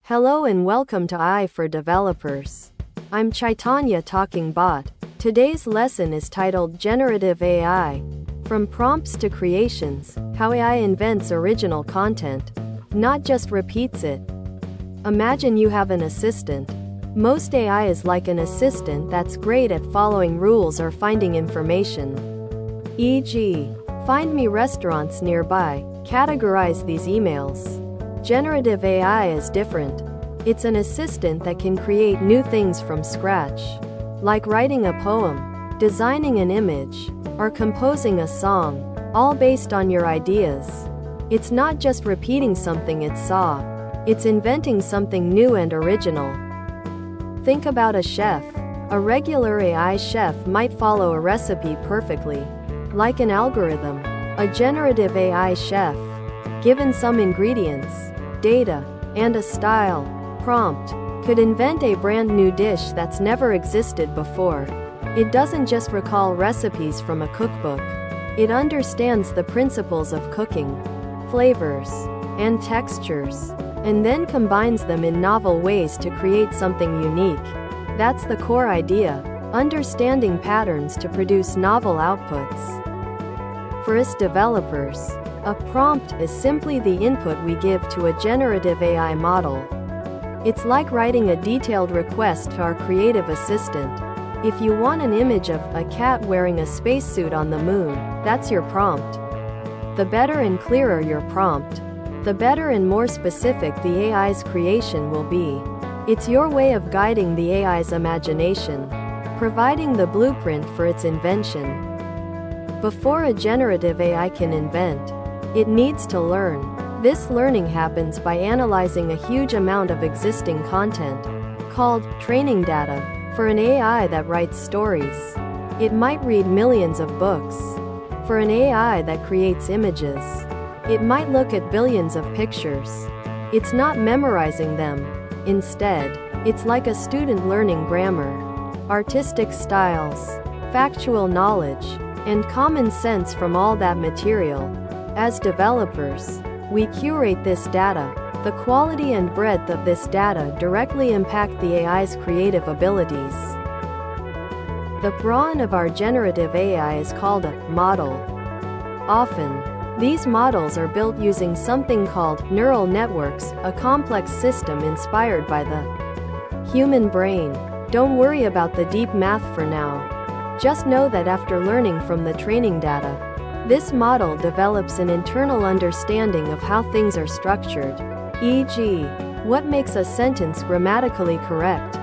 Hello and welcome to AI for Developers. I'm Chaitanya talking bot. Today's lesson is titled Generative AI. From prompts to creations, how AI invents original content, not just repeats it. Imagine you have an assistant. Most AI is like an assistant that's great at following rules or finding information. E.g., find me restaurants nearby, categorize these emails. Generative AI is different. It's an assistant that can create new things from scratch, like writing a poem, designing an image, or composing a song, all based on your ideas. It's not just repeating something it saw, it's inventing something new and original. Think about a chef. A regular AI chef might follow a recipe perfectly, like an algorithm. A generative AI chef, given some ingredients, data, and a style, prompt, could invent a brand new dish that's never existed before. It doesn't just recall recipes from a cookbook. It understands the principles of cooking, flavors, and textures, and then combines them in novel ways to create something unique. That's the core idea, understanding patterns to produce novel outputs. For us developers, a prompt is simply the input we give to a generative AI model. It's like writing a detailed request to our creative assistant. If you want an image of a cat wearing a spacesuit on the moon, that's your prompt. The better and clearer your prompt, the better and more specific the AI's creation will be. It's your way of guiding the AI's imagination, providing the blueprint for its invention. Before a generative AI can invent, it needs to learn. This learning happens by analyzing a huge amount of existing content, called training data. For an AI that writes stories, it might read millions of books. For an AI that creates images, it might look at billions of pictures. It's not memorizing them. Instead, it's like a student learning grammar, artistic styles, factual knowledge, and common sense from all that material. As developers, we curate this data. The quality and breadth of this data directly impact the AI's creative abilities. The brawn of our generative AI is called a model. Often, these models are built using something called neural networks, a complex system inspired by the human brain. Don't worry about the deep math for now. Just know that after learning from the training data, this model develops an internal understanding of how things are structured, e.g., what makes a sentence grammatically correct,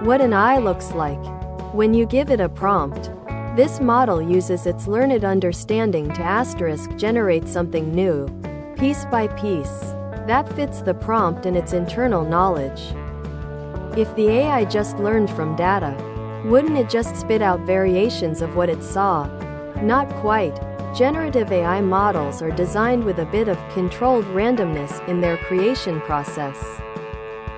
what an eye looks like. When you give it a prompt, this model uses its learned understanding to generate something new, piece by piece, that fits the prompt and its internal knowledge. If the AI just learned from data, wouldn't it just spit out variations of what it saw? Not quite. Generative AI models are designed with a bit of controlled randomness in their creation process.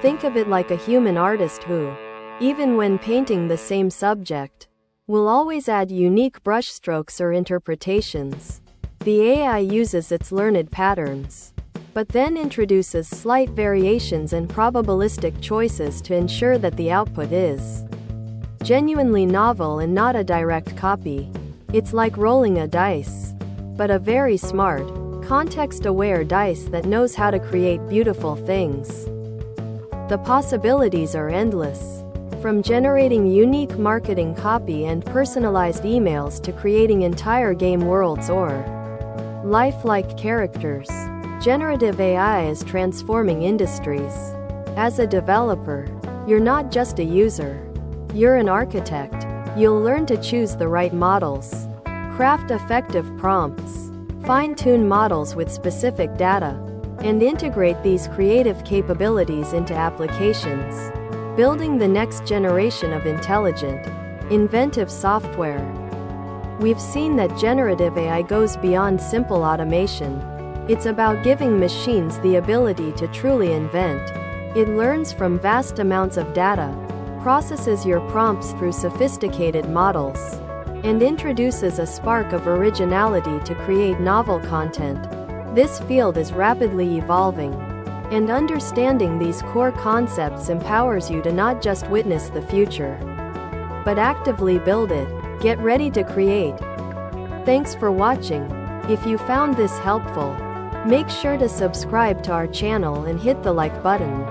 Think of it like a human artist who, even when painting the same subject, will always add unique brushstrokes or interpretations. The AI uses its learned patterns, but then introduces slight variations and probabilistic choices to ensure that the output is genuinely novel and not a direct copy. It's like rolling a dice, but a very smart, context-aware dice that knows how to create beautiful things. The possibilities are endless, from generating unique marketing copy and personalized emails to creating entire game worlds or lifelike characters. Generative AI is transforming industries. As a developer, you're not just a user. You're an architect. You'll learn to choose the right models, craft effective prompts, fine-tune models with specific data, and integrate these creative capabilities into applications, building the next generation of intelligent, inventive software. We've seen that generative AI goes beyond simple automation. It's about giving machines the ability to truly invent. It learns from vast amounts of data, processes your prompts through sophisticated models, and introduces a spark of originality to create novel content. This field is rapidly evolving, And understanding these core concepts empowers you to not just witness the future, but actively build it. Get ready to create. Thanks for watching. If you found this helpful, make sure to subscribe to our channel and hit the like button.